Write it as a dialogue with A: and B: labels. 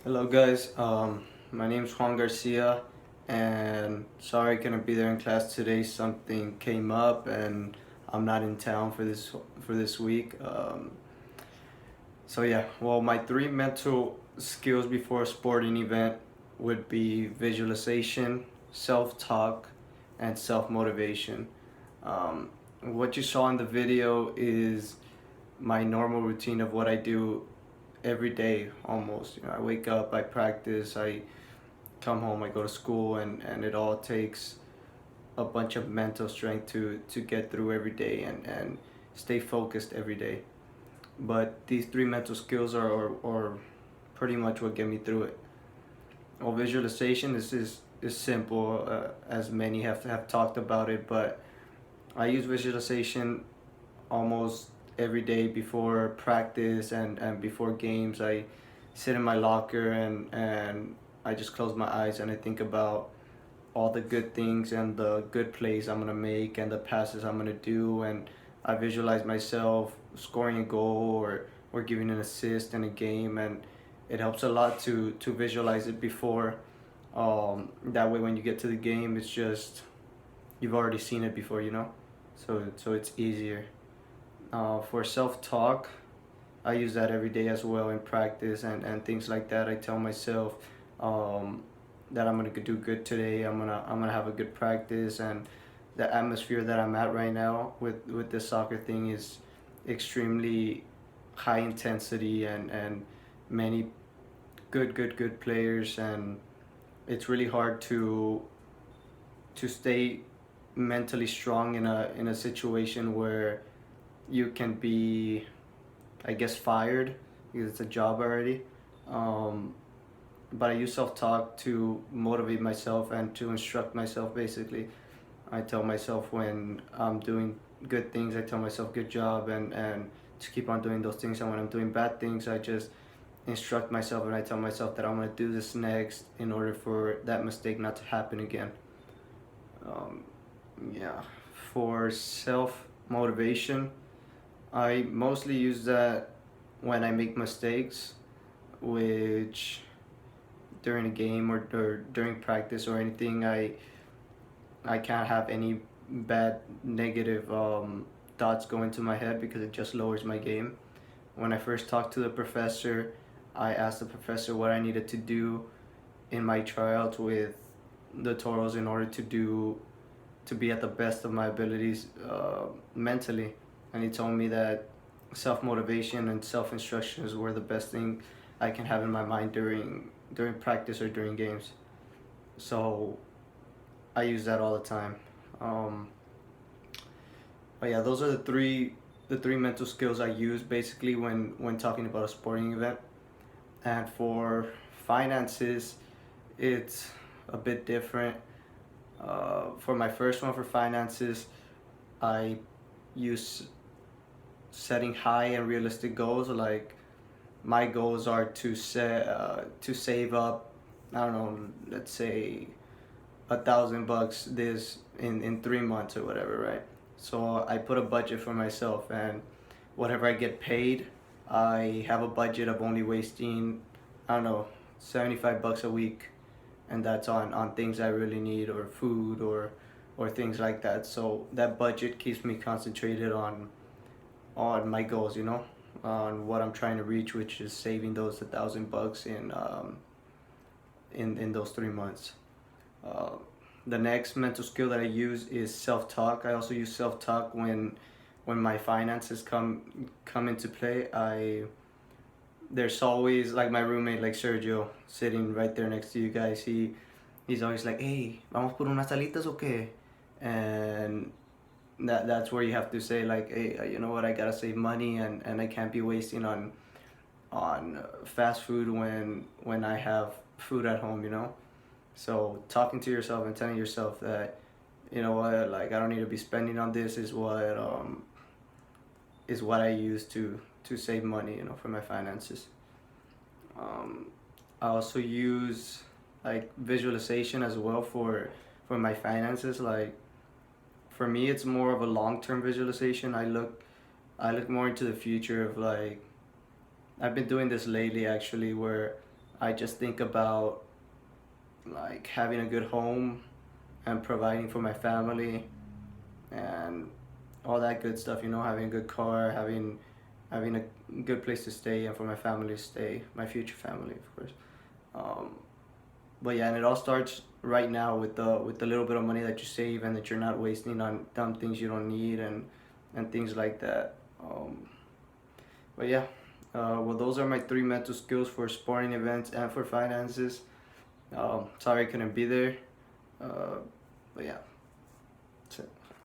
A: Hello guys, my name is Juan Garcia, and sorry I couldn't be there in class today. Something came up and I'm not in town for this week. So yeah, well, my three mental skills before a sporting event would be visualization, self-talk, and self-motivation. What you saw in the video is my normal routine of what I do every day almost. I wake up, I practice, I come home, I go to school, and it all takes a bunch of mental strength to get through every day and stay focused every day. But these three mental skills are pretty much what get me through it. Well, visualization is simple, as many have talked about it, but I use visualization almost every day before practice and before games. I sit in my locker and I just close my eyes and I think about all the good things and the good plays I'm gonna make and the passes I'm gonna do, and I visualize myself scoring a goal or giving an assist in a game, and it helps a lot to visualize it before. That way when you get to the game, it's just you've already seen it before, so it's easier. For self-talk, I use that every day as well in practice and things like that. I tell myself um, that I'm gonna do good today. I'm gonna have a good practice, and the atmosphere that I'm at right now with this soccer thing is extremely high intensity and many good players, and it's really hard to stay mentally strong in a situation where you can be, I guess, fired because it's a job already. Um, but I use self talk to motivate myself and to instruct myself basically. I tell myself when I'm doing good things, I tell myself good job, and to keep on doing those things. And when I'm doing bad things, I just instruct myself and I tell myself that I'm going to do this next in order for that mistake not to happen again. Um, yeah, for self motivation, I mostly use that when I make mistakes, which during a game or during practice or anything, I can't have any bad negative thoughts go into my head because it just lowers my game. When I first talked to the professor, I asked the professor what I needed to do in my tryouts with the Toros in order to be at the best of my abilities mentally, and he told me that self motivation and self instructions were the best thing I can have in my mind during practice or during games. So I use that all the time. Um, but yeah, those are the three mental skills I use basically when talking about a sporting event. And for finances, it's a bit different. For my first one for finances, I use setting high and realistic goals. Like my goals are to save up, I don't know, let's say $1,000 this in 3 months or whatever, right? So I put a budget for myself, and whatever I get paid, I have a budget of only wasting, I don't know, $75 a week, and that's on things I really need or food or things like that. So that budget keeps me concentrated on my goals, on what I'm trying to reach, which is saving those $1,000 in those 3 months. Uh, the next mental skill that I use is self-talk. I also use self-talk when my finances come into play. I There's always like my roommate, like Sergio, sitting right there next to you guys. He's always like, "Hey, vamos por unas salitas o qué?" And that's where you have to say like, "Hey, you know what? I gotta save money, and I can't be wasting on fast food when I have food at home." So talking to yourself and telling yourself that, you know what, like I don't need to be spending on this is what I use to save money, for my finances. Um, I also use like visualization as well for my finances. Like for me, it's more of a long term visualization. I look more into the future of like I've been doing this lately actually, where I just think about like having a good home and providing for my family and all that good stuff. You know, having a good car, having a good place to stay, and for my family to stay, my future family, of course. Um, but yeah, and it all starts right now with the little bit of money that you save and that you're not wasting on dumb things you don't need and things like that. But yeah, well, those are my three mental skills for sporting events and for finances. Sorry I couldn't be there, uh, but yeah, that's it.